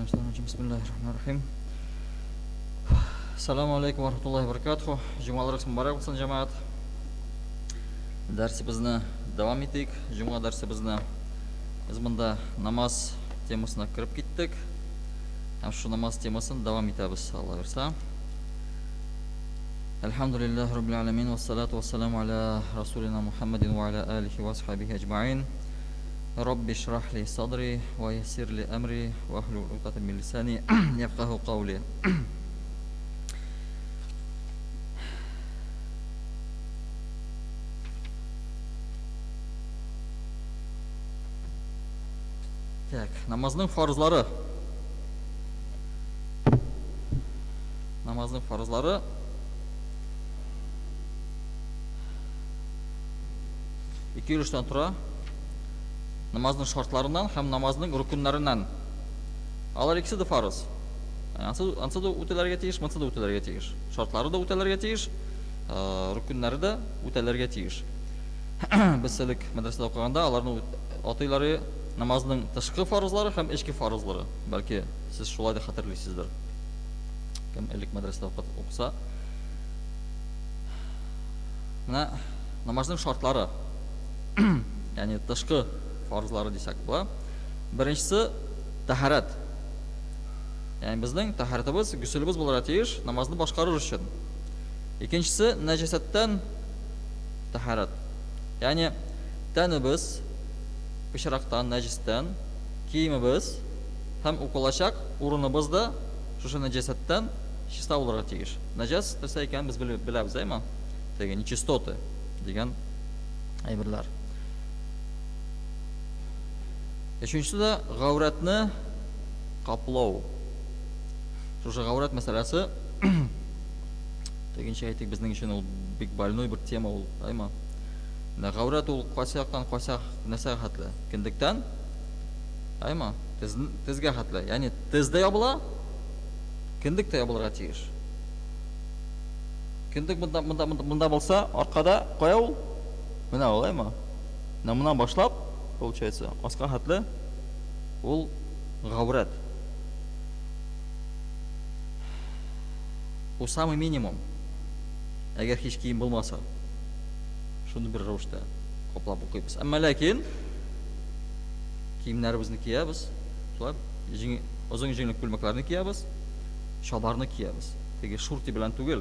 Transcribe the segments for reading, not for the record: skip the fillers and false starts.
Bismillahirrahmanirrahim. Assalamu alaikum wa rahmatullahi wa barakatuh. Cuma'larınız mübarek olsun cemaat. Dersimizni davam ettik. Cuma dersimizni biz bunda namaz temasına kirib ketdik. Ham shu namaz temasini davam etamiz Alloh bersa. Elhamdülillahi rabbil alamin ve salatu vesselamu ala rasulina Muhammedin ve ala alihi ve ashabihi ecmaîn. Rabbi şrah li sadri ve yessir li emri ve ahlul uqdatan min lisani yefqahu qawli. Tak, namazning farzlari. Namazning farzlari ikki yurishdan turadi. Namazning şartlarından hem namazning rukunlaridan. Alar ikisi de farz. Ansa da o'talarga tegish, mansa da o'talarga tegish. Shartlari da o'talarga tegish, rukunlari da o'talarga tegish. Biz sizlik madrasada o'qiganda ularning otaylari namazning tashqi farzlari ham ichki farzlari. Balki siz shulay deb xatirlaysizdir. Kim ilk madrasada o'qisa, mana namazning shartlari, ya'ni tashqi farzlari desak bu. Birinchisi tahorat. Ya'ni bizning tahoratimiz, guslimiz bo'lar tegish namozni boshqarish uchun. Ikkinchisi najosatdan tahorat. Ya'ni tanimiz pishroqdan, najisdan, kiyimimiz ham o'qilashaq o'rnimizda shu najosatdan shista bo'lar tegish. Najas desa ekan biz bilamiz, aymi? Degan nechistoti degan aybirlar. Üçüncüsü de g'avratni qoplov. Shu g'avrat masalasi degancha aytdik, bizning uchun u big больной bir tema ol, aymi? G'avrat ul qo'saqdan qo'saq nasahatli, kindikdan, aymi? Tizga hatli, ya'ni tizda yopila, kindikda yopilarga tegish. Kindik bunda bo'lsa, orqada qo'yov, mana ol, aymi? Bundan boshlab получается, asqa hatli ul g'avrat. Bu самый minimum. Agar hech kiyim bo'lmasa, shuni bir ravishda qoplab o'qiymiz. Ammo lekin kiyimlarimizni kiyamiz, shular o'zing jinglik ko'ylaklarni kiyamiz, shalbarni kiyamiz. Tegi shurti bilan tugil.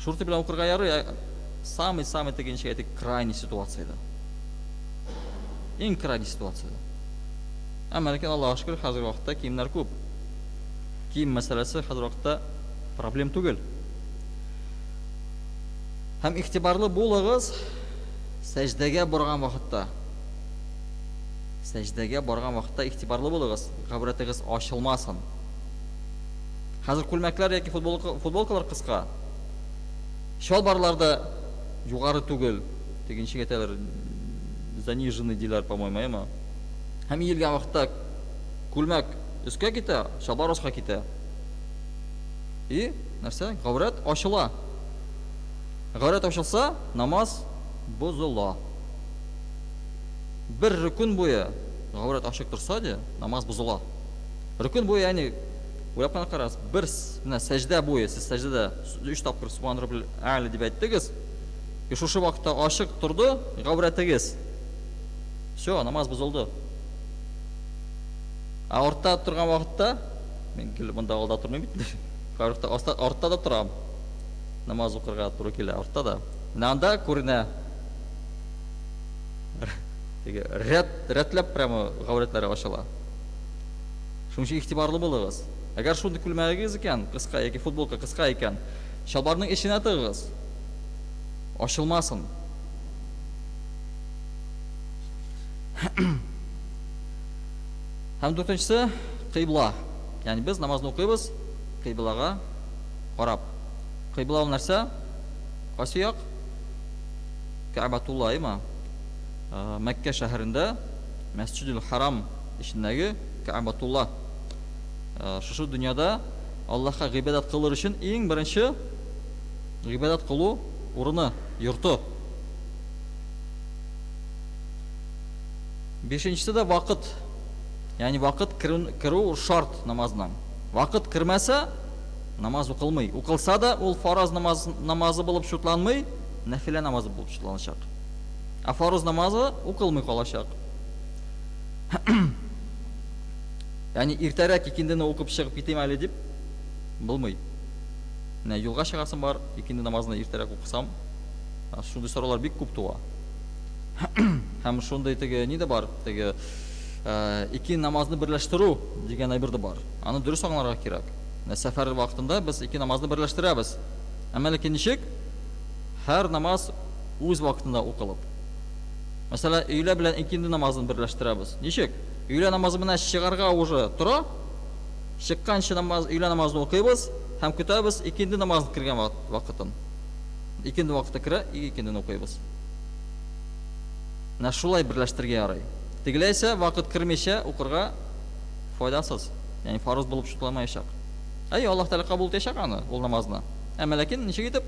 Shurti bilan o'qirga yarar, самый degancha aytdik, крайний situatsiyada. Eng krayniy situatsiyada. Ammo lekin Allohga shukr, hozirgi vaqtda kiyimlar ko'p. Kiyim masalasi hozirgi vaqtda problem tugil. Ham ig'tiborli bo'ling'iz sajdaga borgan vaqtda. Sajdaga borgan vaqtda ig'tiborli bo'ling'iz, g'avratingiz ochilmasin. Hozir ko'ylaklar yoki futbolkalar qisqa. Shalbarlarda yuqori tugil degancha aytadilar. Заниженный дилар, по-моему, aymi? Ham yilgan vaqtda ko'lmak ustga ketadi, shalbar ostga ketadi. Narsa g'avrat ochila. G'avrat ochilsa, namoz buziladi. Bir rukun bo'yi g'avrat ochiq tursa-da, namoz buziladi. Rukun bo'yi, ya'ni o'ylab qarasiz, bir sajda bo'yi, siz sajdada 3 topqir subhan robbil a'la deb aytdingiz. Shu vaqtda ochiq turdi g'avratingiz. Все, namoz buzildi. O'rtada turgan vaqtda men bunda oldida turmayman. O'rtada turam. Namoz o'qirga to'g'ri keladi o'rtada. Nanda ko'rina. Ratlab pramo g'avratlari ochiladi. Shuning uchun ig'tiborli bo'ling'iz. Agar shunday ko'ylag'ingiz ekan, qisqa yoki futbolka qisqa ekan, shalbarning ichini tig'iz. Ochilmasin. Ham to'rtinchisi qibla. Ya'ni biz namozni o'qiymiz qiblaga qarab. Qibla u narsa qaysi yoq? Ka'batulloh, aymi? Makka shahrida Masjidul Haram ishidagi Ka'batulloh. Shu dunyoda Allohga ibodat qilish uchun eng birinchi ibodat qiluv o'rni, yurti. Beshinchisi de vaqt. Яғни вақыт кіру шарт намазынан. Вақыт кірмәсә, намаз оқылмай. Оқылса да, ол фараз намазы болып шутланмай, нәфилә намазы болып шутланышақ. А фарыз намазы оқылмай қалашақ. Яғни иртәрәк икендіні оқып шығып кетем әлі деп, болмай. Юлға шығасым бар, икенді намазына иртәрәк оқысам, шундай сораулар бик күп туа. Һәм шундай теге не де бар, теге икен намазны берләштерү деген әйбер де бар. Аны дөрес аңларга кирәк. Сәфәр вакытында без ике намазны берләштерәбез. Әмма ләкин ничек? Һәр намаз үз вакытында укылып. Мәсәлән, өйлә белән икенде намазын берләштерәбез. Ничек? Өйлә намазы менә чыгарга уже тора. Чыкканчы намаз, өйлә намазын укыйбыз һәм көтәбез икенде намазны кергән вакытын. Икенде вакытта керә, икендене укыйбыз. Шулай берләштергә ярый. Тегеләйсә, вакыт кермичә укырга файдасыз. Яғни фарыз булып шутламаячак. Аллаһ Тәгалә кабул итәчәк аны, ул намазны. Әмма ләкин ничек итеп?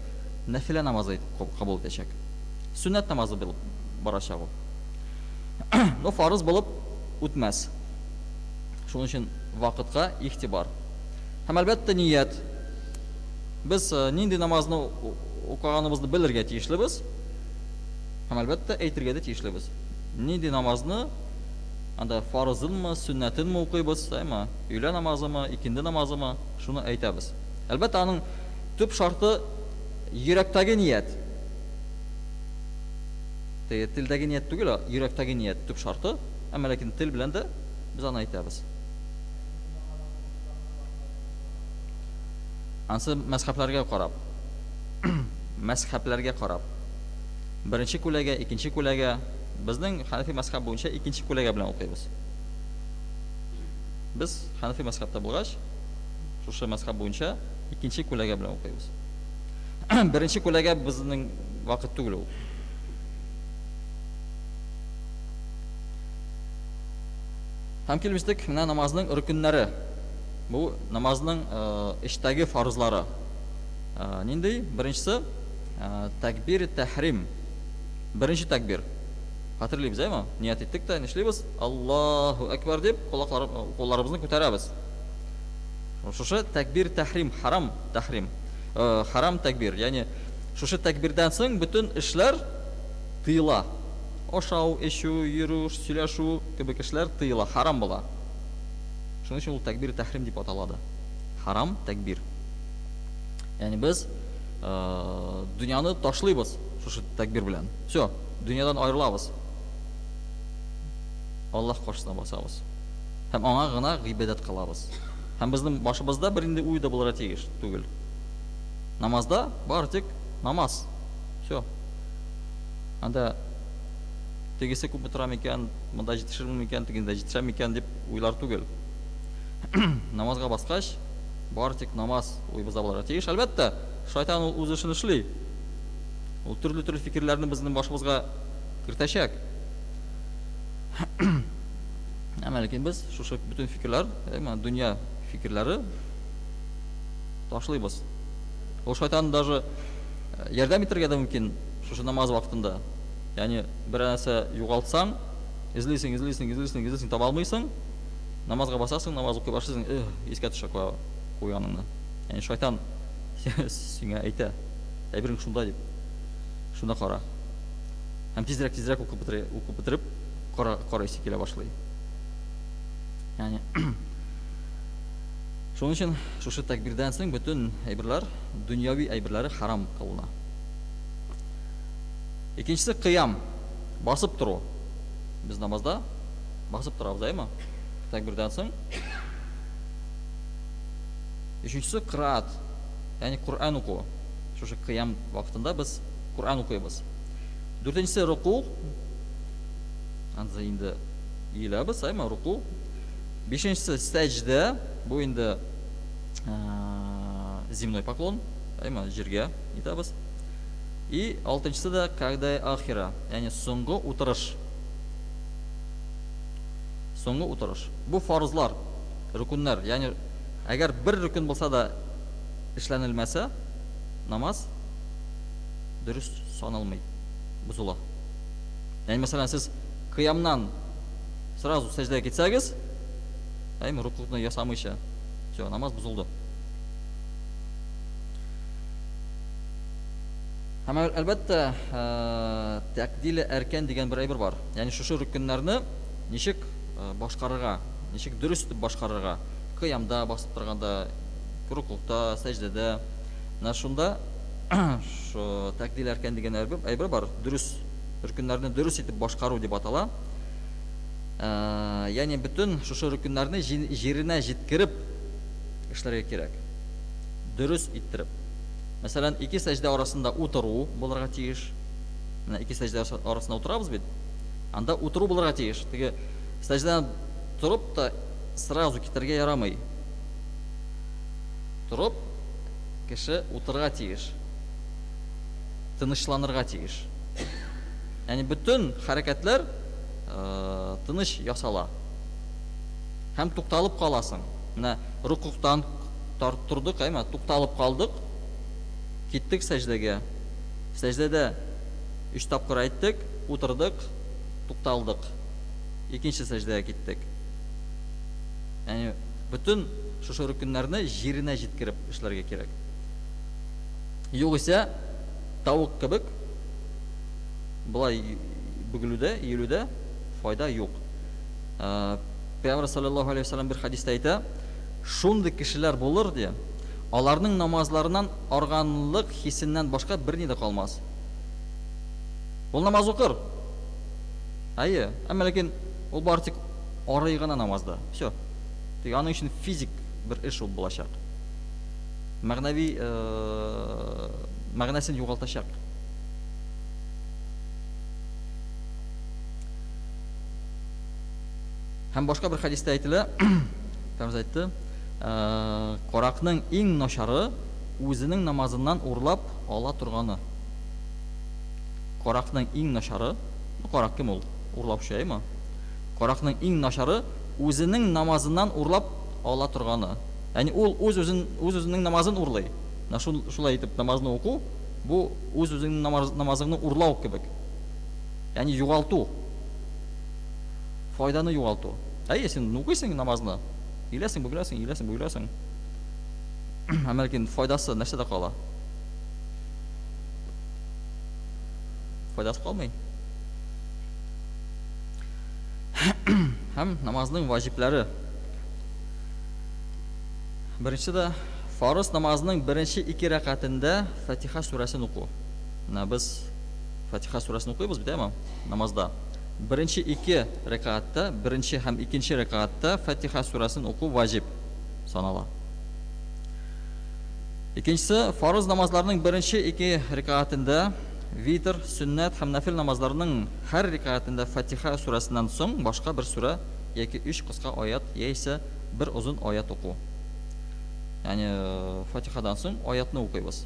Нәфилә намазы итеп кабул итәчәк. Сөннәт намазы булып барачак ул. Но фарыз булып үтмәс. Шуның өчен вакытка ихтибар. Һәм әлбәттә ният. Без нинди намазны укыганыбызны белергә тиешлебез. Һәм әлбәттә әйтергә дә тиешлебез. Нинди намазны, анда фарызынмы, сөннәтенме укыйбыз, өйлә намазымы, икенде намазымы, шуны әйтәбез. Әлбәттә аның төп шарты йөрәктәге ният. Телдәге ният түгел, йөрәктәге ният төп шарты, әмма ләкин тел белән дә без аны әйтәбез. Ансы мәзһәбләргә карап. Мәзһәбләргә карап. Беренче күләгә, икенче күләгә, безнең Ханафи мәзһәбе буенча икенче күләгә белән укыйбыз. Без Ханафи мәзһәбендә булгач, шушы мәзһәб буенча икенче күләгә белән укыйбыз. Беренче күләгә безнең вакыт түгел ул. Һәм килместек менә намазның рөкүннәре. Бу намазның эштәге фарызлары. Нинди? Беренчесе такбир тәхрим. Беренче такбир. Хәтерлибез, әйме? Ният иттек тә, нишлибез? Аллаһу акбар дип, кулларыбызны күтәрәбез. Шушы такбир тәхрим, харам тәхрим. Харам такбир, яғни шушы такбирдан соң бүтән эшләр тыела. Ашау, эчү, йөрү, сөйләшү кебек эшләр тыела, харам була. Шуның өчен ул такбир тәхрим дип аталады. Харам такбир. Яғни без дөньяны ташлыйбыз шушы такбир белән. Всё, дөньядан аерылабыз. Аллаһ каршысына басабыз. Һәм аңа гына гыйбадат кылабыз. Һәм безнең башыбызда бер инде уй да булырга тиеш түгел. Намазда бар тик намаз. Всё. Анда тегесе күп тора микән, монда җитешерме микән, тегендә җитешә микән дип уйлар түгел. Намазга баскач, бар тик намаз уйбызда булырга тиеш. Әлбәттә, шайтан ул үз эшен эшли. Ул төрле фикерләрне безнең башыбызга кертәчәк. Әмма ләкин без шушы бүтән фикерләр, дөнья фикерләре ташлыйбыз. Ул шайтан даже ярдәм итәргә дә мөмкин шушы намаз вакытында. Яғни бер нәрсә югалтсаң, излисең, таба алмыйсың, намазга басасың, намаз укый башлыйсың, искә төшә куяныңны. Яғни шайтан сиңа әйтә, әйберең шунда дип. Шунда кара. Һәм тизрәк укып бетереп, карайсы килә башлый. Яғни шуның өчен шушы такбирдан соң бүтән әйберләр, дөньяви әйберләре харам кылына. Икенчесе кыям, басып тору. Без намазда басып торабыз, әйме? Такбирдан соң. Өченчесе кыраат, яғни Кур'ан уку. Шушы кыям вакытында без Кур'ан укыйбыз. Дүртенчесе руку. Анда инде иеләбез, әйме, руку. Бишенчесе сәҗдә, бу инде земной поклон, әйме, җиргә итәбез. И алтынчысы да когда ахира, яғни соңгы утырыш. Соңгы утырыш. Бу фарызлар, рукуннар, яғни әгәр бер рукун булса да эшләнелмәсә, намаз дөрес саналмый, бузыла. Яғни мәсәлән, сез кыямнан сразу сәҗдәгә китсәгез, рукуны ясамыйча. Все, намаз бузулды. Һәм әлбәттә, тәкдиле әркән дигән бер әйбер бар. Ягъни шушы рукуннарны ничек башкарырга, ничек дөрес итеп башкарырга, кыямда басып торганда, рукукта, сәҗдәдә. Менә шунда шу тәкдиле әркән дигән әйбер бар. Дөрес рукуннарны дөрес итеп башкару дип атала. Ягъни бүтән шушы рукуннарны җиренә җиткереп эшләргә кирәк. Дөрес иттереп. Мәсәлән, ике сәҗдә арасында утыру булырга тиеш. Менә ике сәҗдә арасында утырабыз бит. Анда утыру булырга тиеш. Теге сәҗдәдән торып та сразу китәргә ярамый. Торып кеше утырырга тиеш. Тынычланырга тиеш. Ягъни бүтән хәрәкәтләр тыныч ясала. Һәм тукталып каласың. Менә рукуктан турдык, тукталып калдык. Киттек сәҗдәгә. Сәҗдәдә 3 тапкыр әйттек, утырдык, тукталдык. Икенче сәҗдәгә киттек. Ягъни бүтән шушы рукуннарны җиренә җиткереп эшләргә кирәк. Югыйсә, тавык кебек булай бөгелүдә, иелүдә файда юк. Пәйгамбәр саллаллаһу алейхи ва саллям бер хадистә әйтә, шундый кешеләр булыр ди. Аларның намазларынан арганлык хисеннән башка берни дә калмас. Ул намаз укыр. Әмма ләкин ул бары тик арый гына намазда. Всё. Тик аның өчен физик бер эш ул булачак. Мәгънәви мәгънәсен югалтачак. Һәм башка бер хадистә әйтелә, Пәйгамбер әйтте, каракның иң начары үзенең намазыннан урлап ала торганы. Каракның иң начары, карак кем ул? Урлаучы, әйме? Каракның иң начары үзенең намазыннан урлап ала торганы. Ягъни ул үзенең намазын урлый. Шулай итеп намазны уку, бу үзенең намазыңны урлау кебек. Ягъни югалту. Файданы югалту. Сен укыйсың намазны, иләсең, бүгеләсең, иләсең, бүгеләсең. Әмма ләкин файдасы нәрсәдә кала? Файдасы калмый. Һәм намазның ваҗипләре. Беренчедә фарыз намазының беренче 2 рәкатендә Фатиха сүрәсен уку. Без Фатиха сүрәсен укыйбыз бит, намазда. Беренче 2 рәкатта, беренче һәм икенче рәкатта Фатиха сүрәсен уку ваҗиб санала. Икенчесе, фарыз намазларының беренче 2 рәкатендә витр, сөннәт һәм нафил намазларының һәр рәкатендә Фатиха сүрәсеннән соң башка бер сүрә яки 3 кыска аят яисә бер озын аят уку. Ягъни Фатихадан соң аятны укыйбыз.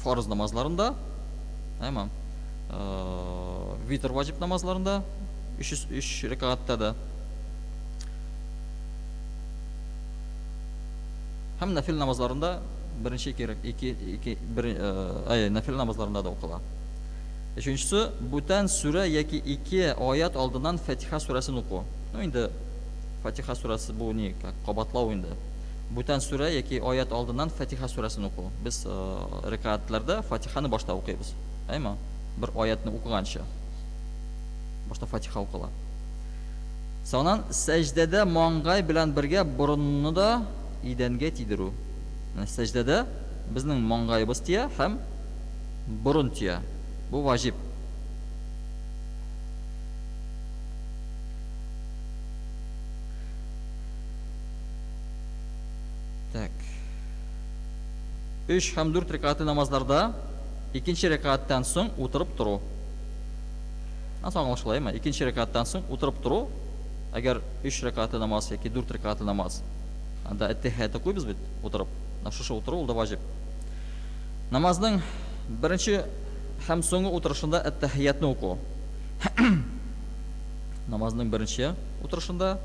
Фарыз намазларында, витр ваҗиб намазларында 3 рәкатта да. Һәм нафил намазларында беренче 2 нафил намазларында да укыла. Өченчесе, бүтән сүрә яки 2 аят алдыннан Фатиха сүрәсен уку. Инде Фатиха сүрәсе бу ни, кабатлау инде. Бүтән сүрә яки аят алдыннан Фатиха сүрәсен уку. Без рәкатларда Фатиханы башта укыйбыз. Бер аятны укыганча. Башта Фатиха укыла. Соннан сәҗдәдә маңгай белән бергә борынны да идәнгә тидерү. Сәҗдәдә безнең маңгайыбыз тия һәм борын тия. Бу ваҗиб. Так. 3 һәм 4 рәкатлы намазларда икенче рәкаттан соң утырып тору. Аңлашылаймы? Икенче рәкаттан соң утырып тору. Әгәр 3 рәкатлы намаз яки 4 рәкатлы намаз, анда әттәхият укыйбыз бит, утырып. Шушы утыру ул да ваҗиб. Намазның беренче һәм соңгы утырышында әттәхиятны уку. Намазның беренче утырышында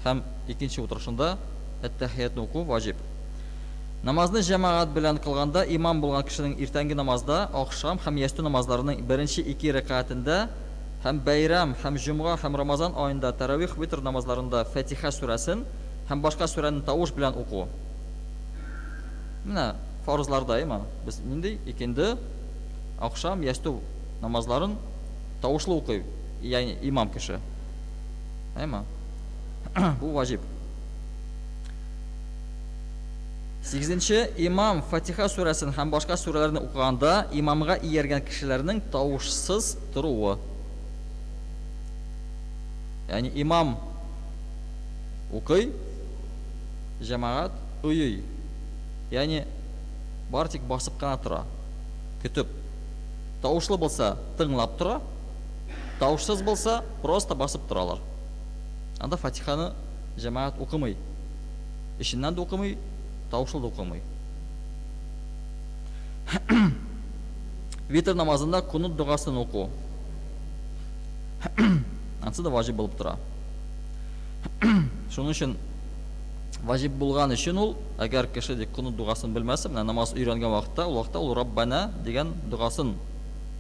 һәм икенче утырышында әттәхиятны уку ваҗиб. Намазны җәмәгать белән кылганда имам булган кешенең иртәнге намазда, ахшам һәм ястү намазларының беренче 2 рәкатендә һәм бәйрәм, һәм җомга, һәм Рамазан аенда таравих витр намазларында Фатиха сүрәсен һәм башка сүрәне тавыш белән уку. Менә фарызларда има. Без нинди икенде акшам ясту намазларын тавышлы укый, ягъни имам кеше. Айма. Бу ваҗиб. 8-нче имам Фатиха сүрәсен һәм башка сүрәләрне укыганда имамга ияргән кешеләрнең тавышсыз торуы. Ягъни имам укый, җәмәгать уйый. Ягъни бар тик басып кына тора. Көтүп. Тавышлы булса тыңлап тора, тавышсыз булса просто басып торалар. Анда Фатиханы җәмәгать укымый. Ишеннән дә укымый, тавышлы да укымый. Витр намазында кунут дугасын уку. Ансы да ваҗиб булып тора. Шуның өчен ваҗиб булган өчен ул, әгәр кеше дә кунут дугасын белмәсә, менә намаз өйрәнгән вакытта, ул вакытта ул Раббана дигән дугасын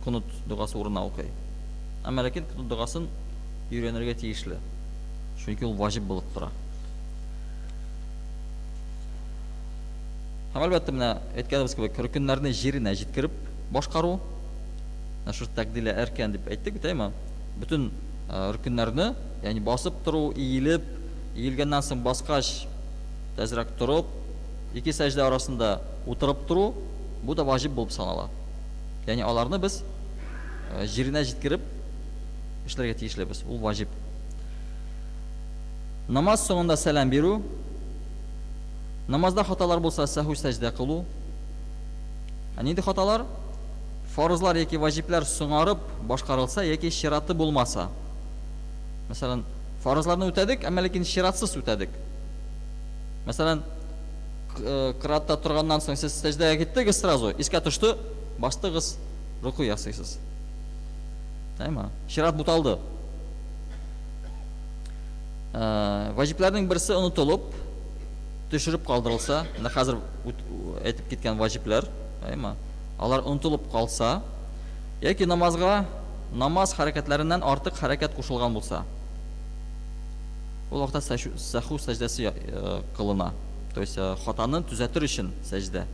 кунут дугасы урынына укый. Әмма ләкин кунут дугасын өйрәнергә тиешле. Чөнки ул ваҗиб булып тора. Һәм әлбәттә менә әйткәнебез кебек, рөкүннәрне җиренә җиткереп башкару. Шушы тәкъдилә әркән дип әйттек бит, әйме? Бүтән рөкүннәрне, ягъни басып тору, иелеп, иелгәннән соң баскач тәзрәк торып, ике сәҗдә арасында утырып туру, бу да ваҗиб булып санала. Ягъни аларны без җиренә җиткереп эшләргә тиешлебез. Ул ваҗиб. Намаз соңында сәлам бирү. Намазда хаталар булса сәһү сәҗдә кылу. Нинди хаталар? Фарызлар яки ваҗиблар соңарып башкарылса яки шираты булмаса. Мәсәлән, фарызларны үтәдек, әмма ләкин ширатсыз үтәдек. Мәсәлән, кыратта торганнан соң сез сәҗдәгә киттегез сразу, искә төште, бастыгыз, руку ясыйсыз. Әйме? Шират буталды. Ваҗибларның берсе онытылып, төшереп калдырылса, менә хәзер әйтеп киткән ваҗиблар, әйме? Алар онытылып калса, яки намазга намаз хәрәкәтләреннән артык хәрәкәт кушылган булса, ул вакытта сәһү сәҗдәсе кылына. То есть хатаны төзәтер өчен сәҗдә.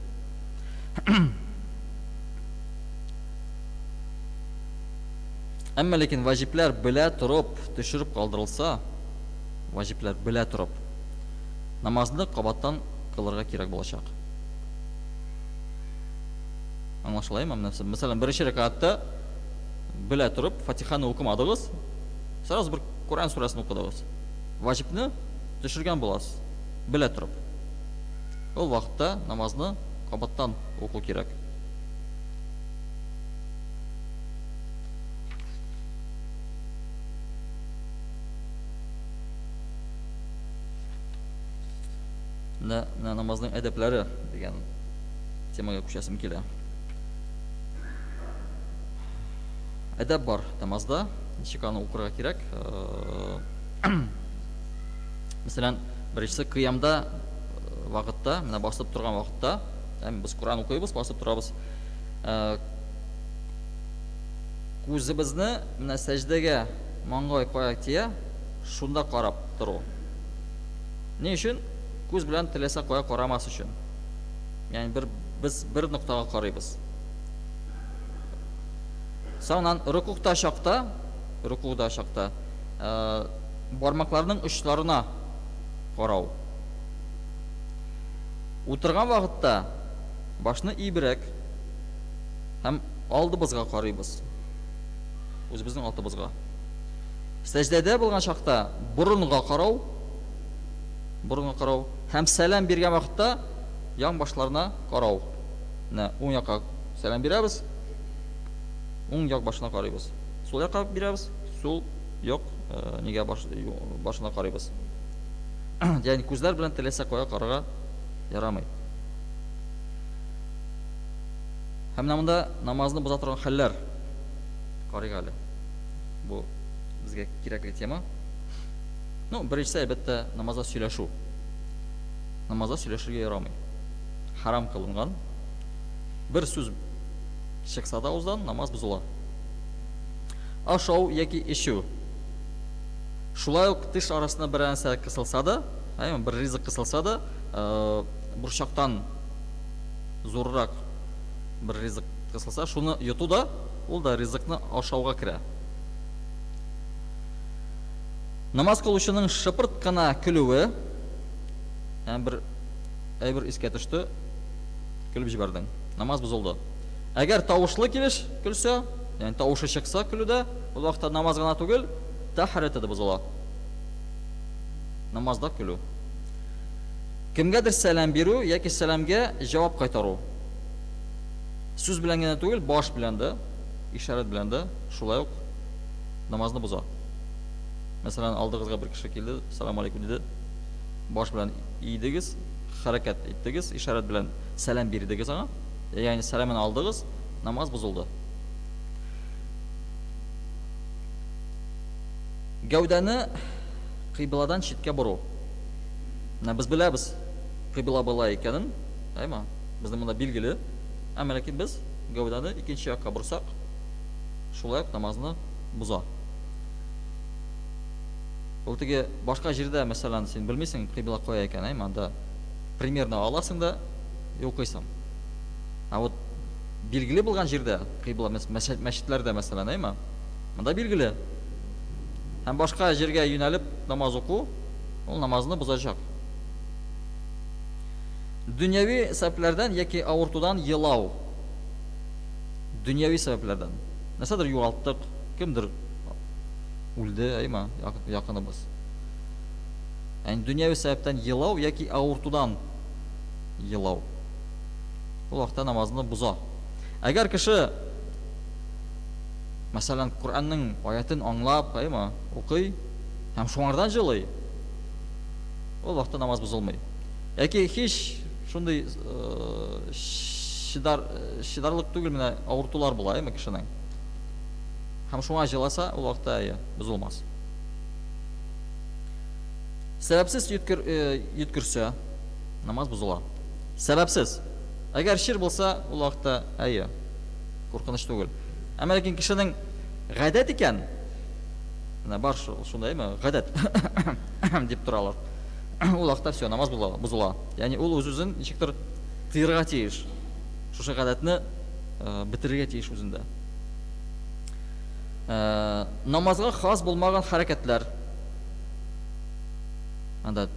Әмма ләкин ваҗиблар белә торып төшереп калдырылса, ваҗиблар белә торып, намазны кабаттан кылырга кирәк булачак. Аңлашылаймы? Мәсәлән, беренче рәкатта белә торып Фатиханы укымадыгыз, сразу бер Коран сүрәсен укыдыгыз. Ваҗибны төшергән буласыз, белә торып. Ул вакытта намазны кабаттан уку кирәк. Намазның әдәпләре дигән темага күчәсем килә. Әдәп бар намазда, ничек аны укырга кирәк. Мәсәлән, беренчесе кыямда вакытта, менә басып торган вакытта, без Коран укыйбыз, басып торабыз. Күзебезне менә сәҗдәгә маңгай кая тия, шунда карап тору. Ни өчен? Күз белән теләсә кая карамас өчен. Ягъни без бер ноктага карыйбыз. Соңнан рукукта чакта, бармакларның очларына карау. Утырган вакытта башны ибрәк һәм алдыбызга карыйбыз. Үзебезнең алтыбызга. Сәҗдәдә булган чакта борынга карау, һәм сәлам биргән вакытта яң башларына карау. Менә уң якка сәлам бирәбез, уң як башына карыйбыз. Сул якка бирәбез, сул як нигә башына карыйбыз. Ягъни күзләр белән теләсә кая карарга ярамый. Һәм монда намазны боза торган хәлләр карыйга әле. Бу безгә кирәкле тема. Беренчесе әлбәттә намазда сөйләшү. Намазда сөйләшергә ярамый. Харам кылынган. Бер сүз чыкса да уздан намаз бозыла. ашау яки эчү. Шулай ук теш арасына бер нәрсә кысылса да, бер ризык кысылса да, бурчактан зуррак бер ризык кысылса, шуны йоту да, ул да ризыкны ашауга керә. Намаз кылучының шыпырт кына көлүе, бер әйбер искә төште, көлүп җибәрдең. Намаз бозылды. Әгәр тавышлы килеш көлсә, ягъни тавышы чыкса көлүдә, ул вакытта намаз гына түгел, тәһарәте дә бозыла. Намазда көлү. Кемгәдер сәлам бирү яки сәламгә җавап кайтару. Сүз белән генә түгел, баш белән дә, ишарат белән дә шулай ук намазны боза. Мәсәлән, алдыгызга бер кеше килде, салам алейкум диде. Баш белән идегез, хәрәкәт иттегез, ишарат белән сәлам бирдегез аңа. Ягъни сәламын алдыгыз, намаз бозылды. Гәүдәне кыйбладан читкә бору. Без беләбез, кыйбла була икәнен, безнең монда билгеле. Әмма ләкин без гәүдәне икенче якка борсак, шулай ук намазны боза. Ул теге башка җирдә, мәсәлән, син белмисең кыйбла кая икән, монда примерно аласың да укыйсың. Вот билгеле булган җирдә, кыйбла мәчетләрдә, мәсәлән, монда билгеле. Һәм башка җиргә юнәлеп намаз уку, ул намазны бозачак. Дөньяви сәбәпләрдән яки авыртудан елау. Дөньяви сәбәпләрдән. Нәрсәдер югалттык, кемдер үлде, якыныбыз. Дөньяви сәбәптән елау яки авыртудан елау. Ул вакытта намазны боза. Әгәр кеше, мәсәлән, Коръәннең аятын аңлап, укый, һәм шуңардан җылый, ул вакытта намаз бозылмый. Яки һич шундый шидарлык түгел, менә авыртулар була, кешенең. Һәм шуңа җыласа, ул вакытта бозылмас. Сәбәпсез йөткерсә, намаз бозыла. Сәбәпсез. Әгәр шир булса, ул вакытта куркыныч түгел. Әмма ләкин кешенең гадәт икән, бар шундай, гадәт дип торалар. Ул вакытта все, намаз бозыла. Ягъни ул үзен ничектер тыярга тиеш. Шушы гадәтне бетерергә тиеш үзендә. Намазга хас булмаган хәрәкәтләр. Анда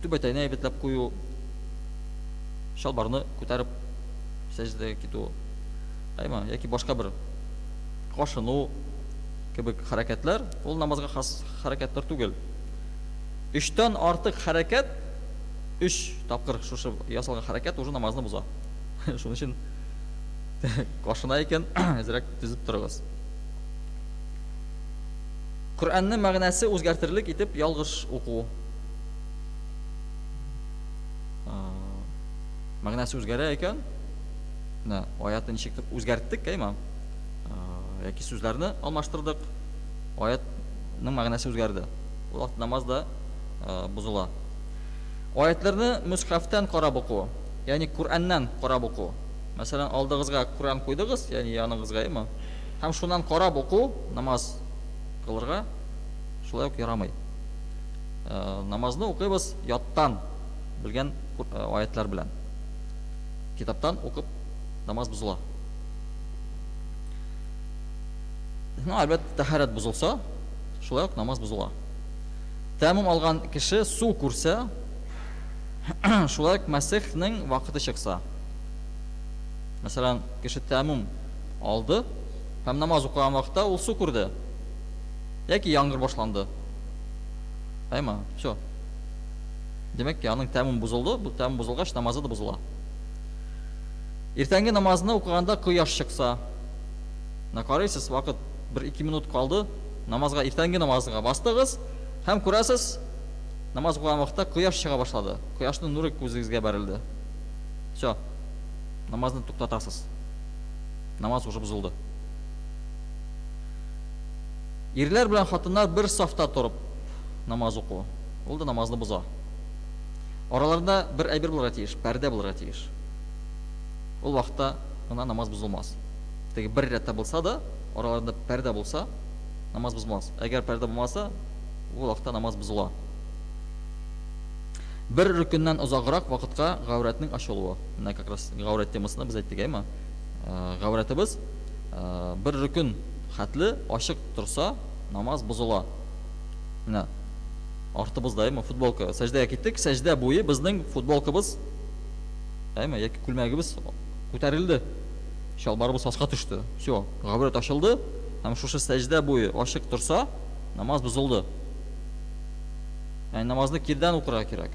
түбәтәйне әйбәтләп кую, шалбарны күтәреп сәҗдәгә китү, яки башка бер кашыну кебек хәрәкәтләр, ул намазга хас хәрәкәтләр түгел. 3тән артык хәрәкәт, 3 тапкыр шушы ясалган хәрәкәт уже намазны боза. Шуның өчен кашына икән, әзрәк түзеп торыгыз. Коръәннең мәгънәсе үзгәртерлек итеп ялгыш уку. Мәгънәсе үзгәрә икән, аятны ничектер үзгәрттек, яки сүзләрне алмаштырдык, аятның мәгънәсе үзгәрде. Ул вакытта намаз да бозыла. Аятларны мусхафтан карап уку, ягъни Коръәннән карап уку. Мәсәлән, алдыгызга Коръән куйдыгыз, ягъни яныгызга, һәм шуннан карап уку, намаз кылырга шулай ук ярамый. Намазны укыйбыз яттан белгән аятлар белән. Китаптан укып намаз бозыла. Әлбәттә, тәһарәт бозылса, шулай ук намаз бозыла. Тәмим алган кеше су күрсә, шулай ук мәсехнең вакыты чыкса. Мәсәлән, кеше тәмим алды, һәм намаз укыган вакытта ул су күрде. Яки яңгыр башланды. Все. Демәк, аның тәмим бозылды, бу тәмим бозылгач намазы да бозыла. Иртәнге намазны укыганда кояш чыкса, карыйсыз, вакыт 1-2 минут калды, намазга, иртәнге намазга бастыгыз, һәм күрәсез, намаз укыган вакытта кояш чыга башлады. Кояшның нуры күзегезгә бәрелде. Все. Намазны туктатасыз. Намаз уже бозылды. Ирләр белән хатыннар бер сафта торып намаз уку. Ул да намазны боза. Араларында бер әйбер булырга тиеш, пәрдә булырга тиеш. Ул вакытта гына намаз бозылмас. Теге бер рәттә булса да, араларында пәрдә булса, намаз бұзылмас. Егер пәрде болмаса, ол вақытта намаз бұзыла. Бір рүкіннен ұзағырақ вақытқа ғаурәтнің ашылуы. Мына как раз ғаурәт темасында біз айттық, әйма? Ғаурәтібіз бір рүкін хәтлі ашық тұрса, намаз бұзыла. Мына артыбызда, әйма, футболка. Сәждәгә киттек, сәждә буе біздің футболкабыз, әйма, яки күлмәгебіз күтәрілді. Шалбарыбыз асқа түшті. Все, ғаурәт ашылды. Һәм шушы сәждә буе ашық тұрса, намаз бұзылды. Яғни намазны кирдән укырга кирәк.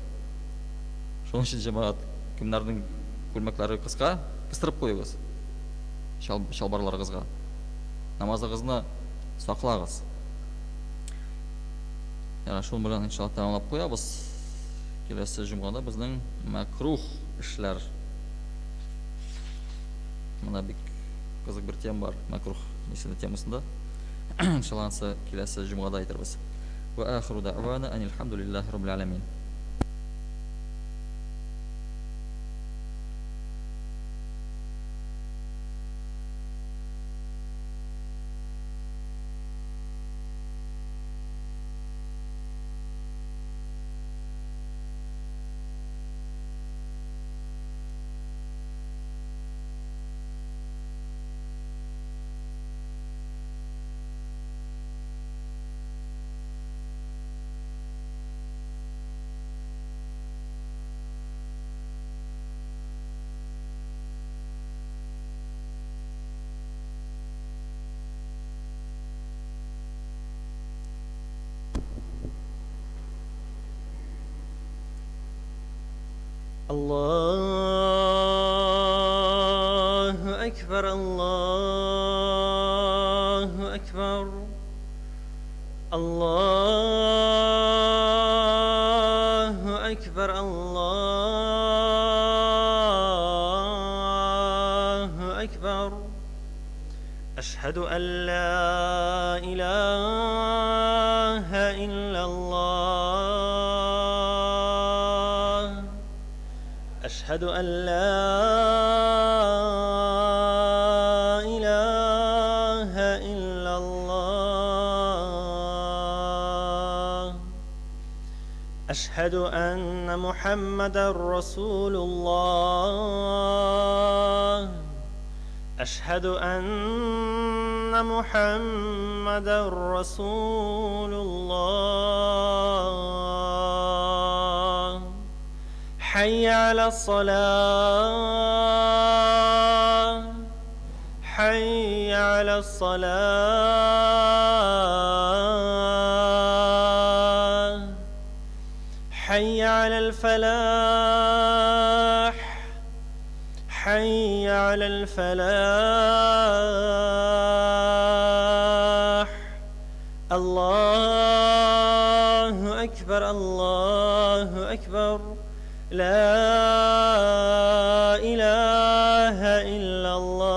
Шуның өчен җәмәгать кемнәрнең күлмәкләре кыска кыстырып куегыз. Шалбарларыгызга. Намазыгызны саклагыз. Яна шуның белән иншалла тәмамлап куябыз. Киләсе җомгада безнең макрух эшләр. Менә бик кызык бер тема бар, макрух темасында. Иншалла киләсе җомгада әйтербез. Ва ахиру дәъвана анил хамдулиллаһи раббил аламин. الله أكبر الله أكبر الله أكبر الله أكبر أشهد أن لا إله إلا الله أشهد أن لا إله إلا الله أشهد أن محمدا رسول الله أشهد أن محمدا رسول الله حي على الصلاة حي على الصلاة حي على الفلاح حي على الفلاح الله أكبر الله أكبر لا إله إلا الله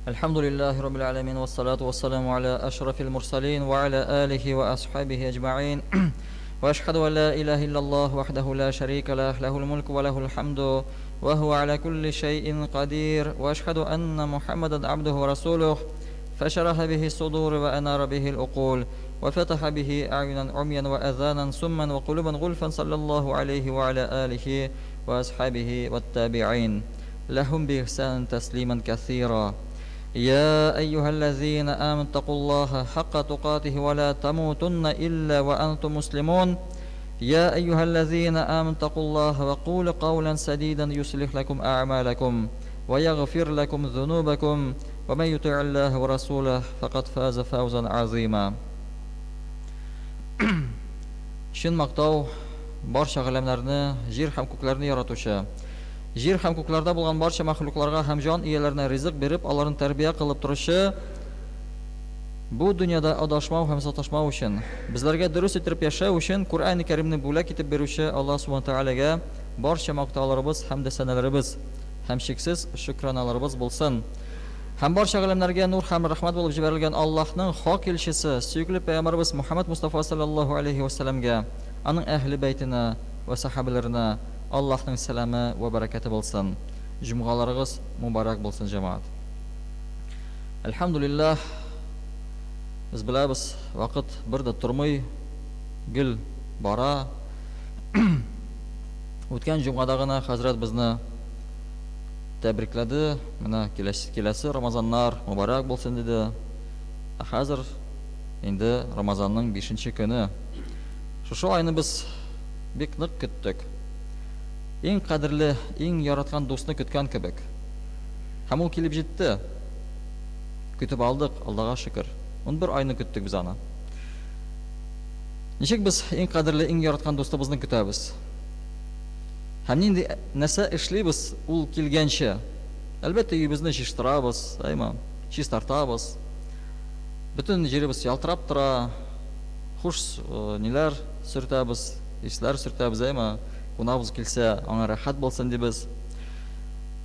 الحمد لله رب العالمين والصلاة والسلام على أشرف المرسلين وعلى آله وأصحابه أجمعين وأشهد أن لا إله إلا الله وحده لا شريك له له الملك وله الحمد وهو على كل شيء قدير وأشهد أن محمدا عبده ورسوله فشرح به الصدور وأنار به العقول وفتح به أعينا عميا وأذانا سما وقلوبا غلفا صلى الله عليه وعلى آله وأصحابه والتابعين لهم بإحسان تسليما كثيرا يا أيها الذين آمنوا اتقوا الله حق تقاته ولا تموتن إلا وأنتم مسلمون يا أيها الذين آمنوا اتقوا الله وقولوا قولا سديدا يصلح لكم أعمالكم ويغفر لكم ذنوبكم ومن يطع الله ورسوله فقد فاز فوزا عظيما Шын мақтау барша ғаләмләрне, жер һәм күкләрне яратучы. Жер һәм күкләрдә булган барша мәхлукларга һәм җан ияләренә ризык биреп, аларны тәрбия кылып торучы, бу дөньяда адашмау һәм саташмау өчен, безләргә дөрес итеп яшәү өчен Куръан-ы Кәримне бүләк итеп бирүче Аллаһ Субханаһу Тәгаләгә барша мактауларыбыз һәм дәсәнәләребез һәм шиксез шөкраналарыбыз булсын. Һәм барша галимнәргә нур һәм рәхмәт булып җибәрелгән Аллаһның хак илчесе, сөйкле пәйгамбәрбез Мухаммад Мустафа саллаллаһу алейхи ва салламга, аның әһле бәйтенә ва сахабаларына Аллаһның сәламе ва бәрәкәте булсын. Җумгаларыгыз мубарак булсын, җәмәгать. Әлхәмдүлиллаһ, без беләбез, вакыт бер дә тормый, гел бара. Үткән җумгада гына хәзрәт безне тәбрикләде, менә киләсе Рамазаннар мубарак булсын диде. Хәзер инде Рамазанның 5нче көне. Шушы айны без бик нык көттек. Иң кадерле, иң яраткан дустны көткән кебек. Һәм ул килеп җитте. Көтеп алдык, Аллаһка шөкер. 11 айны көттек без аны. Ничек без иң кадерле, иң яраткан дустыбызны көтәбез? Һәм нинди нәрсә эшлибез ул килгәнче? Әлбәттә, өебезне чиштырабыз, чистартабыз. Бөтен җиребез ялтырап тора. Хуш ниләр сөртәбез, исләр сөртәбез, кунабыз килсә, аңа рәхәт булсын дибез.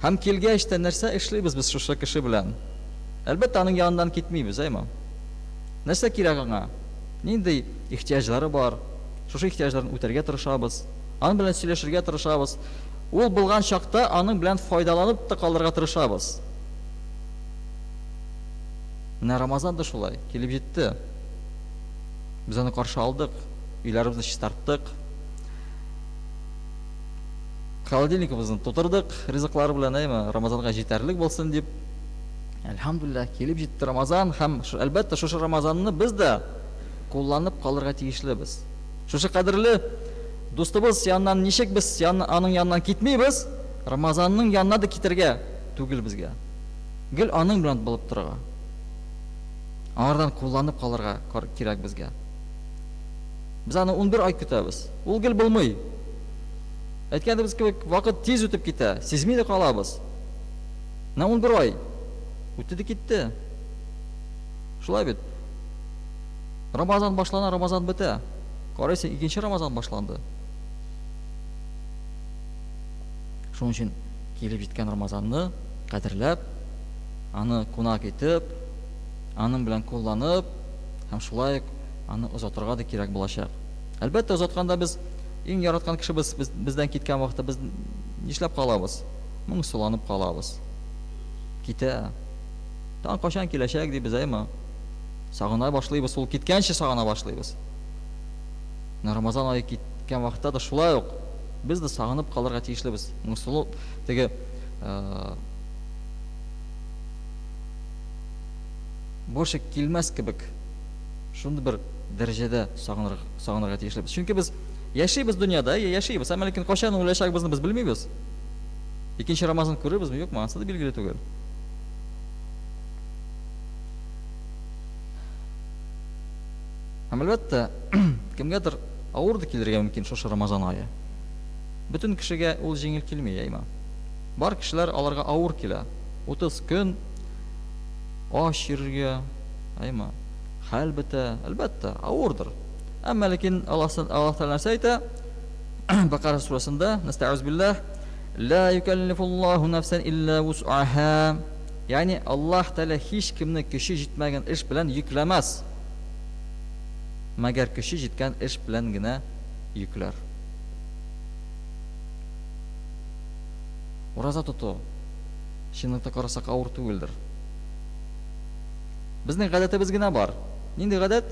Һәм килгәч тә нәрсә эшлибез без шушы кеше белән? Әлбәттә, аның яныннан китмибез, Нәрсә кирәк аңа? Нинди ихтиҗлары бар? Шушы ихтиҗларын үтәргә тырышабыз. Аның белән сөйләшергә тырышабыз. Ул булган чакта аның белән файдаланып та калырга тырышабыз. Менә Рамазан да шулай килеп җитте. Без аны каршы алдык, өйләребезне чистарттык. Холодильникыбызны тутырдык, ризыклары белән, Рамазанга җитәрлек булсын дип. Әлхәмдүлиллаһ, килеп җитте Рамазан һәм әлбәттә шушы Рамазанны без дә кулланып калырга тиешлебез. Шушы кадерле дустыбыз янынан ничек без аның янынан китмибез, Рамазанның янына да китергә түгел безгә. Гел аның белән булып торырга. Аңардан кулланып калырга кирәк безгә. Без аны 11 ай көтәбез. Ул гел булмый. Әйткәнебез кебек, вакыт тиз үтеп китә, сизми дә калабыз. 11 ай үтте китте. Шулай бит. Рамазан башлана, Рамазан бетә. Карыйсы, икенче Рамазан башланды. Шуның өчен килеп җиткән Рамазанны кадерләп, аны кунак итеп, аның белән кулланып, һәм шулай аны озатырга да кирәк булачак. Әлбәттә, озатканда без иң яраткан кеше бездән киткән вакытта без нишләп калабыз? Моңсуланып калабыз. Китә. Тан кашан киләчәк дип без сагына башлыйбыз, ул киткәнче сагына башлыйбыз. Рамазан ае киткән вакытта да шулай ук без дә сагынып калырга тиешлебез. Моңсулы теге больше килмәс кебек шундый бер дәрәҗәдә сагынырга тиешлебез. Чөнки без яшибез дөньяда, яшибез, әмма ләкин кашан үләчәкбезне без белмибез. Икенче Рамазан күребезме, юкмы? Ансы да билгеле түгел. Һәм әлбәттә, кемгәдер авыр да килергә мөмкин шушы Рамазан ае. Бөтен кешегә ул җиңел килми, Бар кешеләр аларга авыр килә. 30 көн аш йөрергә, хәл бетә, әлбәттә, авырдыр. Әмма ләкин Аллаһ Тәгалә әйтә, Бакара сурасында, Нәстәгъүз билләһ, ла юкаллифуллаһу нафсан илля вус'аһа. Ягъни Аллаһ Тәала һич кемне көче җитмәгән эш белән йөкләмәс. Мәгәр көче җиткән эш белән генә йөкләр. Ураза тоту чынлыкта карасак авыр түгелдер. Безнең гадәтебез генә бар. Нинди гадәт?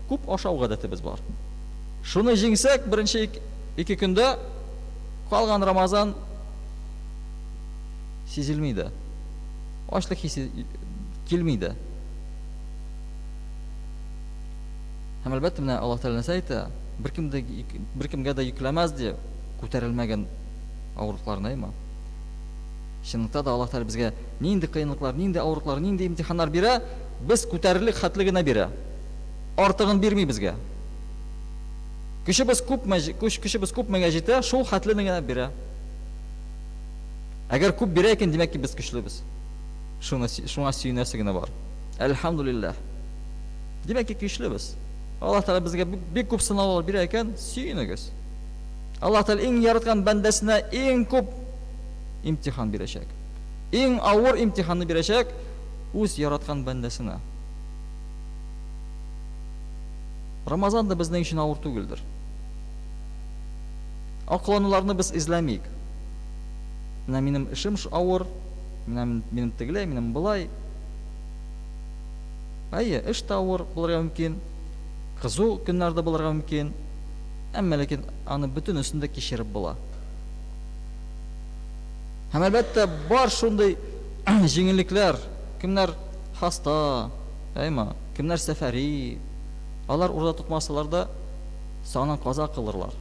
Күп ашау гадәтебез бар. Шуны җиңсәк, беренче 2 көндә калган Рамазан сизелмәйде. Ачлык хисе килмәйде. Һәм әлбәттә менә Аллаһ Тәала әйтә, беркемгә дә йөкләмәс дип күтәрелмәгән авырлыкларны әйме. Чынлыкта да Аллаһ Тәала безгә нинди кыенлыклар, нинди авырлыклар, нинди имтиханнар бирә, без күтәрерлек хәтлегенә бирә. Артыгын бирми безгә. Көчебез күпмәгә җитә, шул хәтлеген генә бирә. Әгәр күп бирә икән, димәк ки без көчлебез. Шуңа сөйнәсе генә бар. Әлхәмдүлиллаһ. Димәк ки көчлебез. Аллаһ Тәала безгә бик күп сынаулар бирә икән, сөйнегез. Аллаһ Тәала иң яраткан бәндәсенә иң күп имтихан бирәчәк. Иң авыр имтиханны бирәчәк үз яраткан бәндәсенә. Рамазан да безнең өчен авыр түгелдер. Аклануларны без изләмик. Менә минем эшем авыр, минем тегеләй, минем булай. Әйе, эш тә авыр булырга мөмкин. Кызу көннәрдә булырга мөмкин. Әмма ләкин аны бөтен өстендә кичереп була. Һәм әлбәттә бар шундый җиңеллекләр, кемнәр хаста, әйме, кемнәр сәфәри, алар урда тотмасалар да санан каза кылырлар.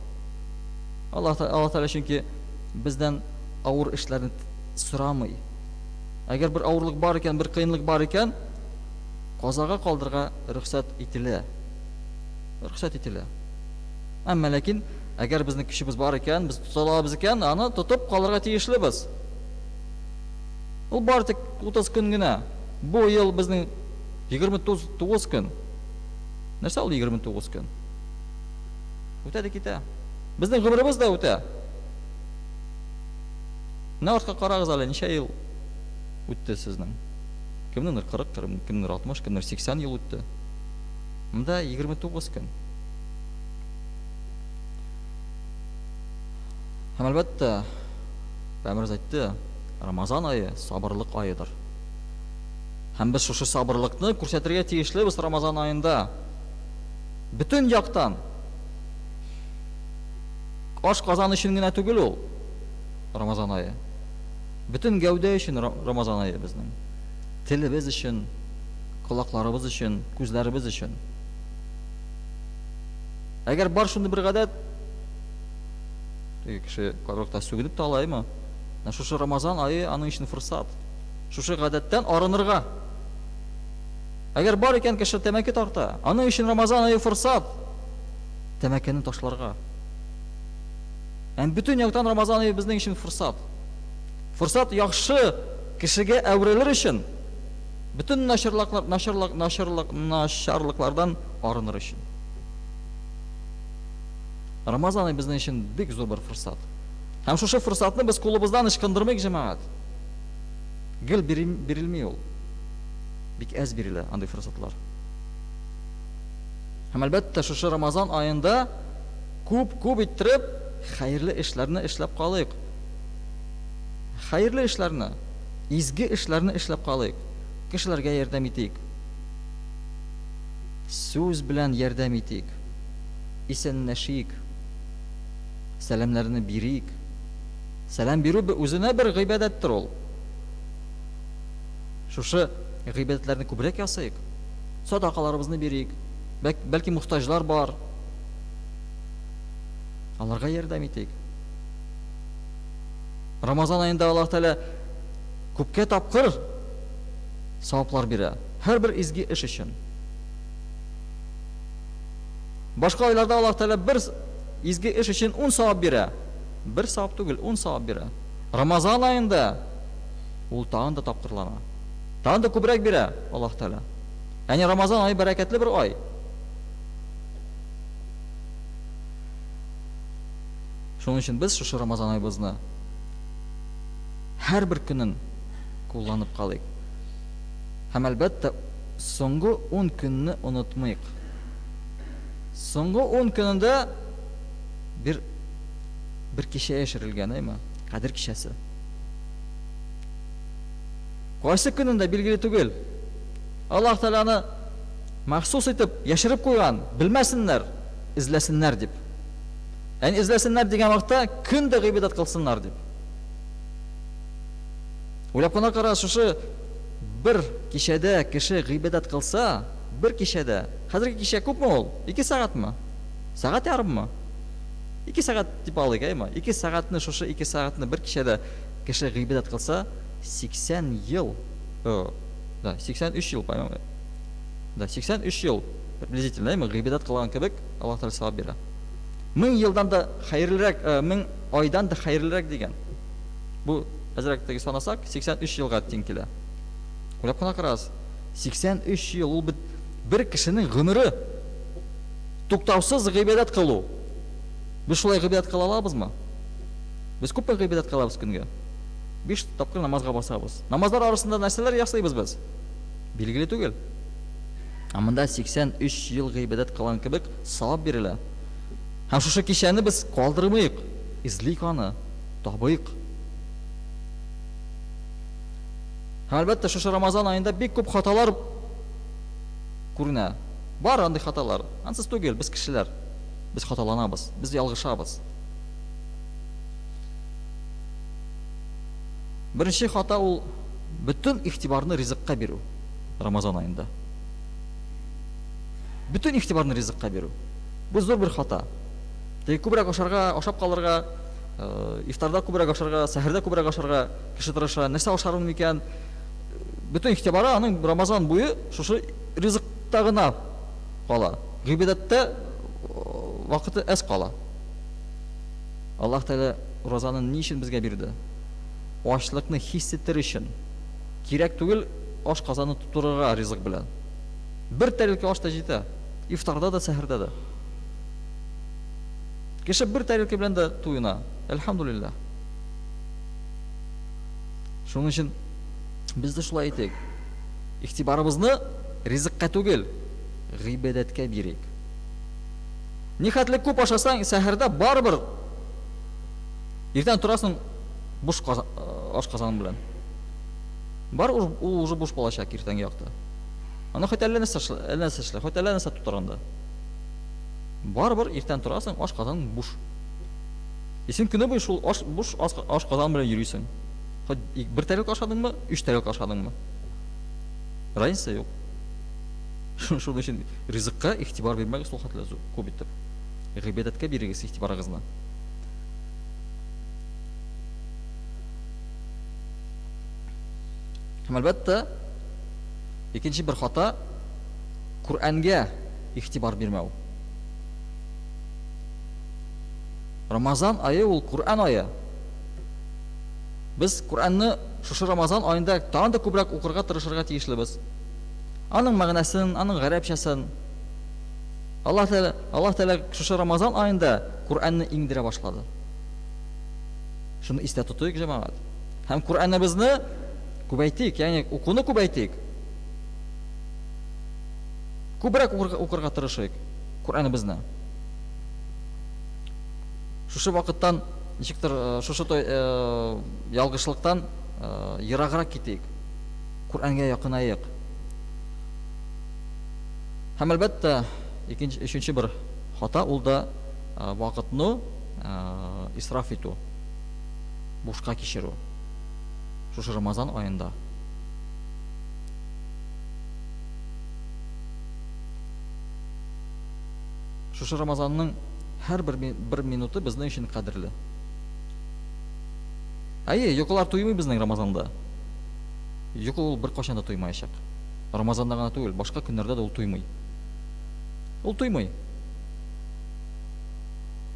Аллаһ Тәала чөнки бездән авыр эшләрне сорамый. Әгәр бер авырлык бар икән, бер кыенлык бар икән, казага калдырга рөхсәт ителә. Рөхсәт ителә. Әмма ләкин әгәр безнең көчебез бар икән, без тоталабыз икән, аны тотып калырга тиешлебез. Ул бар тик 30 көн генә. Бу ел безнең 29 көн. Нәрсә ул 29 көн? Үтә дә китә. Безнең гомеребез дә үтә. Менә артка карагыз әле, ничә ел үтте сезнең? Кемнеңдер 40, кемнеңдер 60, кемнеңдер 80 ел үтте. Монда 29 көн. Һәм әлбәттә, Пәйгамбер әйтте, Рамазан айы сабырлык айыдыр. Һәм без шушы сабырлыкны күрсәтергә тиешлебез Рамазан айында. Бүтән яктан. Аш казан өчен генә түгел ул Рамазан айы. Бүтән гәүдә өчен Рамазан айы безнең. Телебез өчен, колакларыбыз өчен, күзләребез өчен. Әгәр бар шундый бер гадәт, кеше кабырыкта сүгенеп тә алаймы? Шушы Рамазан айы аның өчен форсат. Шушы гадәттән арынырга. Әгәр бар икән кеше тәмәке тарта, аның өчен Рамазан айы форсат. Тәмәкене ташларга. Бүтән яктан Рамазан айы безнең өчен форсат. Форсат яхшы кешегә әверелер өчен. Бүтән начарлыклардан арыныр өчен. Рамазан айы безнең өчен бик зур бер форсат. Һәм шушы форсатны без кулыбыздан ычкындырмыйк, җәмәгать. Гел бирелми ул. Бик әз бирелә андый форсатлар. Һәм әлбәттә шушы Рамазан айында күп иттереп хәерле эшләрне эшләп калыйк. Хәерле эшләрне, изге эшләрне эшләп калыйк. Кешеләргә ярдәм итик. Сүз белән ярдәм итик. Исәнләшик. Сәламнарны бирик. Сәлам бирү үзенә бер гыйбадәттер ул. Шушы гыйбадәтләрне күбрәк ясыйк. Садакаларыбызны бирик. Бәлки мохтаҗлар бар. Аларга ярдәм итик. Рамазан айында Аллаһ Тәала күпкә тапкыр саваплар бирә. Һәр бер изге эш өчен. Башка айларда Аллаһ Тәала бер изге эш өчен 10 савап бирә. Бер савап түгел, 10 савап бирә. Рамазан айында ул тагын да тапкырлана. Тагын да күбрәк бирә Аллаһ Тәала. Яни Рамазан ай бәрәкәтле бер ай. Шуның өчен без шушы Рамазан айыбызны һәр бер көнен кулланып калыйк. Һәм әлбәттә соңгы 10 көнне онытмыйк. Соңгы 10 көнендә bir кичә яшерелгән, әйме? Кадер кичәсе. Кайсы көнендә билгеле түгел. Аллаһ Тәгаләне махсус итеп яшереп куйган, белмәсеннәр, изләсеннәр дип. Яни изләсеннәр дигән вакытта көндә гыйбадат кылсыннар дип. Уйлап кына кара, шушы bir кичәдә кеше гыйбадат кылса, bir кичәдә. Хәзерге кичә күпме ул? 2 сәгатьме? Сәгать ярыммы? 2 сәгать дип алыйк, әйме? 2 сәгатьне, шушы 2 сәгатьне bir кичәдә кеше гыйбадат кылса, 80 ел, да, 83 ел, по-моему. Да, 83 ел приблизительно, әйме, гыйбадат кылган кебек Аллаһ Тәгалә савап бирә. 1000 елдан да хәерлерәк, 1000 айдан да хәерлерәк дигән. Бу әзрәктәге санасак 83 елга тең килә. Уйлап кына карагыз, 83 ел ул bir кешенең гомере туктаусыз гыйбадат кылу. Без шулай гыйбадат кыла алабызмы? Без күпме гыйбадат кылабыз көнгә? 5 тапкыр намазга басабыз. Намазлар арасында нәрсәләр ясыйбыз без? Билгеле түгел. Амында 83 ел гыйбадат кылган кебек савап бирелә. Һәм шушы кичәне без калдырмыйк, излик аны, табыйк. Әлбәттә, шушы Рамазан айында бик күп хаталар күренә. Бар андый хаталар. Ансыз түгел, без кешеләр. Без хаталанабыз, без ялгышабыз. Беренче хата ул бүтән игътибарны ризыкка бирү Рамазан айында. Бүтән игътибарны ризыкка бирү. Бу зур бер хата. Тик күбрәк ашарга, ашап калырга, ифтарда күбрәк ашарга, сәхәрдә күбрәк ашарга кеше тырыша. Нәрсә ашарым микән? Бүтән игътибары аның Рамазан буе шушы ризыкта гына кала. Гыйбадатта вакыты әз кала. Аллаһ Тәгалә Рамазанны ни өчен безгә бирде? Ачлыкны хис итер өчен. Кирәк түгел аш казаны тутырырга ризык белән. Bir тәрилкә аш та җитә. Ифтарда да, сәхәрдә дә. Кеше bir тәрилкә белән дә туена. Әлхәмдүлиллаһ. Шуның өчен biz дә шулай итик. Игътибарыбызны ризыкка түгел, гыйбадәткә бирик. Нихәтлек күп ашасаң, сәхәрдә барбыр. Иртән торасың буш аш казан белән. Бар ул уже буш булачак иртәнге якта. Аны хоть әллә нәрсә эшлә, хоть әллә нәрсә тутырганда. Барбыр иртән торасың, аш казан буш. Син көне буе шул буш аш казан белән йөрисең. Хоть bir тәрилкә ашадыңмы, 3 тәрилкә ашадыңмы? Разница юк. Шуның өчен ризыкка игътибар бирмәгез ул хәтле күп итеп. Гыйбадәткә бирегез игътибарыгызны. Әлбәттә, икенче бер хата Куранга игътибар бирмәү. Рамазан айы ул Куран айы. Без Куранны шушы Рамазан айында тагын да күбрәк укырга тырышырга тиешлебез. Аның мәгънәсен, аның гарәпчәсен. Аллаһ Тәгалә шушы Рамазан айында Куранны иңдерә башлады. Шуны истә тотыйк, җәмәгать. Һәм Куранны безне күбәйтик, ягъни укуны күбәйтик. Күбрәк укырга тырышыйк Куранны безне. Шушы вакыттан ничектер шушы ялгышлыктан ераграк китик. Куранга якынайык. Һәм әлбәттә, өченче бер хата ул да вакытны исраф итү, бушка кичерү. Шушы Рамазан айында. Шушы Рамазанның һәр бер минуты безнең өчен кадерле. Әйе, йокылар туймый безнең Рамазанда. Йокы ул бер кашан да туймаячак. Рамазанда гына түгел, башка көннәрдә дә ул туймый. Ул туймый.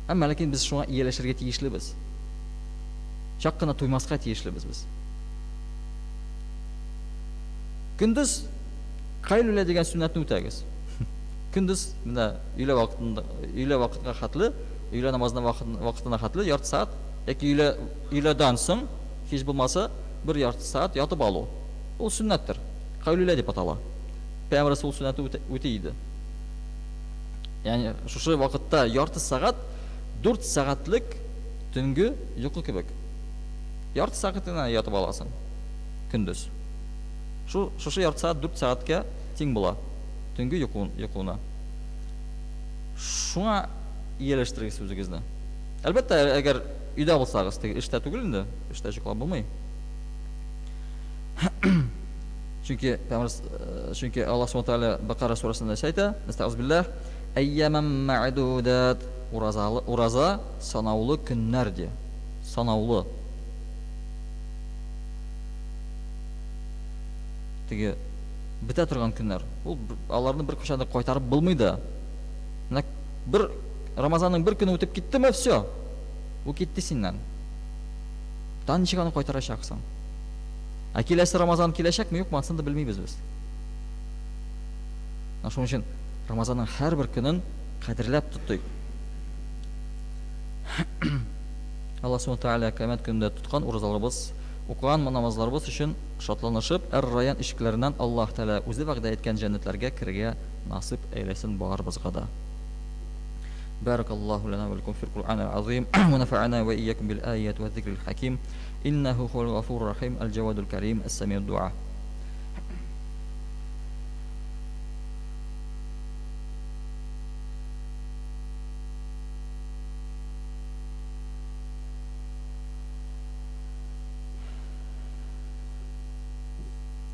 Әмма ләкин без шуңа ияләшергә тиешлебез. Чак кына туймаска тиешлебез без. Көндез кайлүлә дигән сөннәтне үтәгез. Көндез менә өйлә вакытка хатлы, өйлә намазына вакытына хатлы ярты саат яки өйләдән соң һич булмаса бер ярты саат ятып алу. Ул сөннәттер. Qaylula deb atala. Payg'ambar rasul sunnati o'taydi. Ya'ni shu vaqtda yarti soat 4 soatlik tungi uyqu kebek. Yarti soatdan yotib olasan kunduz. Shu yarti soat 4 soatga teng bo'la. Tungi uyquna. Shuna iyalashtirasiz o'zingizni. Albatta agar uyda bo'lsangiz, ishda tugul endi, ishda chiqib bo'lmaydi. Chunki Alloh subhanahu va taolo Baqara surasida aytadi, "Astagfirullah, ayyaman ma'dudat", uraza sanavli kunlar de. Sanavli. Tigi bita turgan kunlar. Bu Allohning bir qo'shanda qaytarib bo'lmaydi. Bir Ramazonning bir kuni o'tib ketdimi, всё. Bu ketdi sendan. Tanishigani qaytarashaqsan. Kelasi Ramazon kelashakmi, yo'qmi, aslida bilmaymiz biz. Shuning uchun Ramazonning har bir kunin qadrlab tutdik. Alloh subhanahu va taolo qiyomat kunida tutgan ro'zalarimiz, o'qigan namozlarimiz uchun shodlanishib, ar-Rayyan eshiklaridan Alloh taolo o'zi va'da etgan jannatlarga kirishga nasib aylasin baribizga da. بارك الله لنا ولكم في القرآن العظيم ونفعنا وإياكم بالآيات والذكر الحكيم إنه هو الغفور الرحيم الجواد الكريم السميع الدعاء.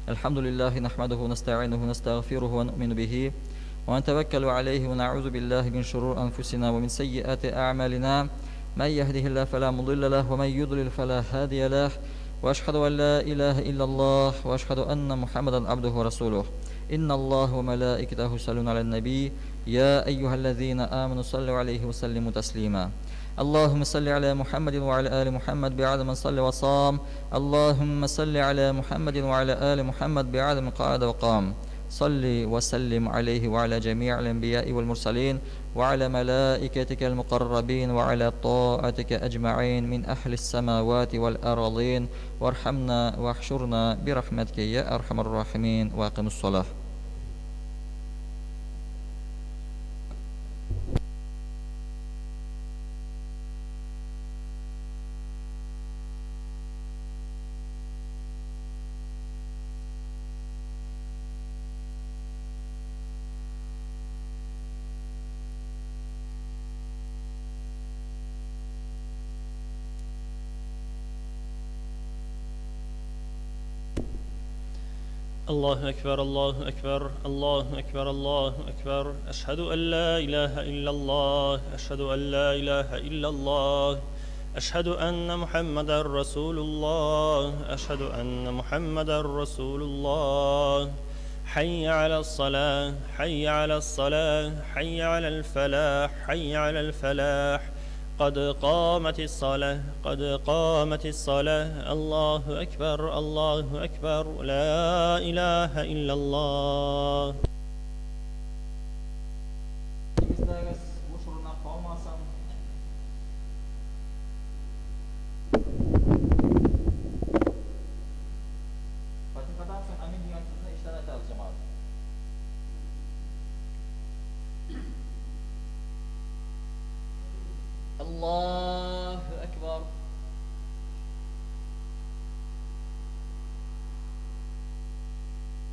الحمد لله نحمده ونستعينه ونستغفره ونؤمن به ونتوكل عليه ونعوذ بالله من شرور أنفسنا ومن سيئات أعمالنا من يهده الله فلا مضل له ومن يضلل فلا هادي له وأشهد أن لا إله إلا الله وأشهد أن محمدا عبده ورسوله إن الله وملائكته يصلون على النبي يا أيها الذين آمنوا صلوا عليه وسلموا تسليما اللهم صل على محمد وعلى آل محمد بعدد من صلى وصام اللهم صل على محمد وعلى آل محمد بعدد من قعد وقام صل وسلم عليه وعلى جميع الأنبياء والمرسلين وعلى ملائكتك المقربين وعلى طاعتك أجمعين من أهل السماوات والأرضين وارحمنا واحشرنا برحمتك يا أرحم الراحمين وأقم الصلاة. الله أكبر الله أكبر الله أكبر الله أكبر أشهد أن لا إله إلا الله أشهد أن لا إله إلا الله أشهد أن محمدا رسول الله أشهد أن محمدا رسول الله حي على الصلاة حي على الصلاة حي على الفلاح حي على الفلاح قد قامت الصلاة قد قامت الصلاة الله أكبر الله أكبر لا إله إلا الله. الله أكبر.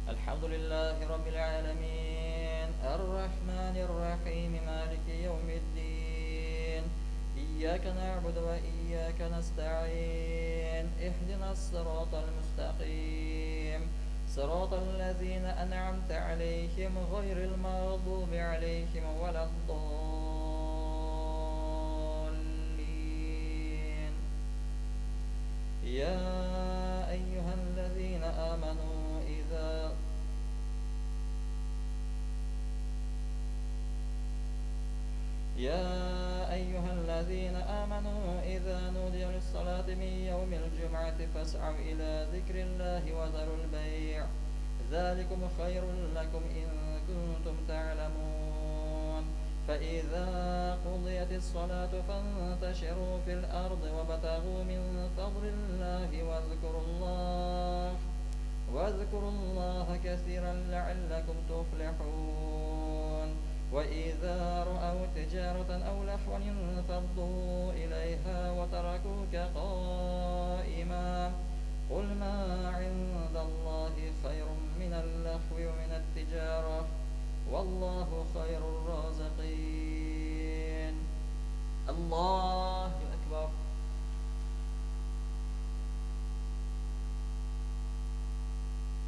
الحمد لله رب العالمين الرحمن الرحيم مالك يوم الدين إياك نعبد وإياك نستعين اهدنا الصراط المستقيم صراط الذين أنعمت عليهم غير المغضوب عليهم ولا الضالين. يا أيها الذين آمنوا إذا نودي للصلاة من يوم الجمعة فاسعوا إلى ذكر الله وذروا البيع ذلكم خير لكم إن كنتم تعلمون. فإذا قضيت الصلاة فانتشروا في الأرض وابتغوا من فضل الله واذكروا الله كثيرا لعلكم تفلحون وإذا رأوا تجارة أو لهوا انفضوا إليها وتركوك قائما قل ما عند الله خير من اللهو ومن التجارة والله خير الرازقين. الله أكبر.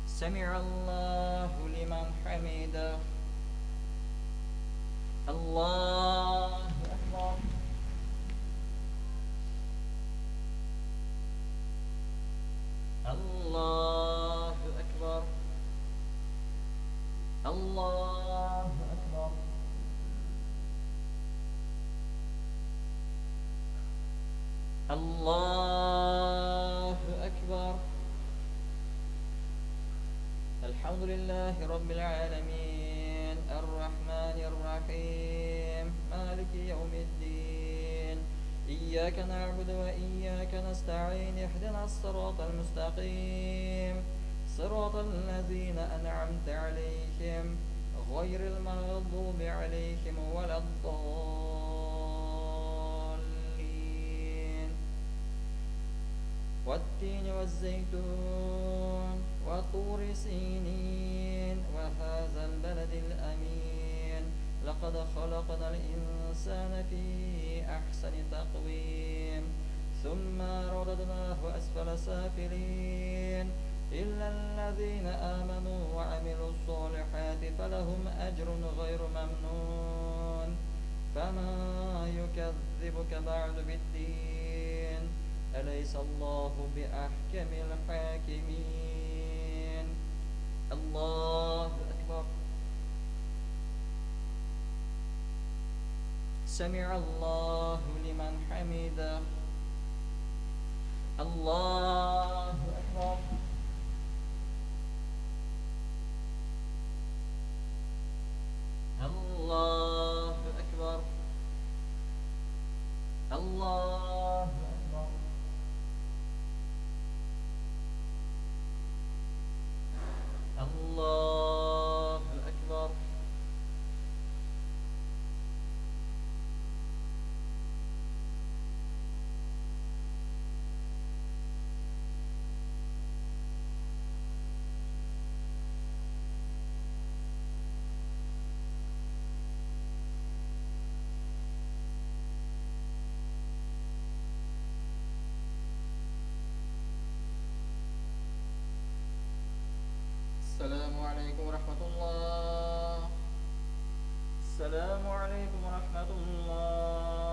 سمع الله لمن حمده. الله أكبر. الله أكبر. الله أكبر. الله أكبر. الحمد لله رب العالمين الرحمن الرحيم مالك يوم الدين إياك نعبد وإياك نستعين اهدنا الصراط المستقيم صراط الذين أنعمت عليهم غير المغضوب عليهم ولا الضالين. والتين والزيتون وطور سينين وهذا البلد الأمين لقد خلقنا الإنسان في أحسن تقويم ثم رددناه أسفل سافلين إلا الذين آمنوا وعملوا الصالحات فلهم أجر غير ممنون. فما يكذبك بعد بالدين أليس الله بأحكم الحاكمين. الله أكبر. سمع الله لمن حمده. الله أكبر. الله أكبر. الله أكبر. الله أكبر. السلام عليكم ورحمة الله. السلام عليكم ورحمة الله.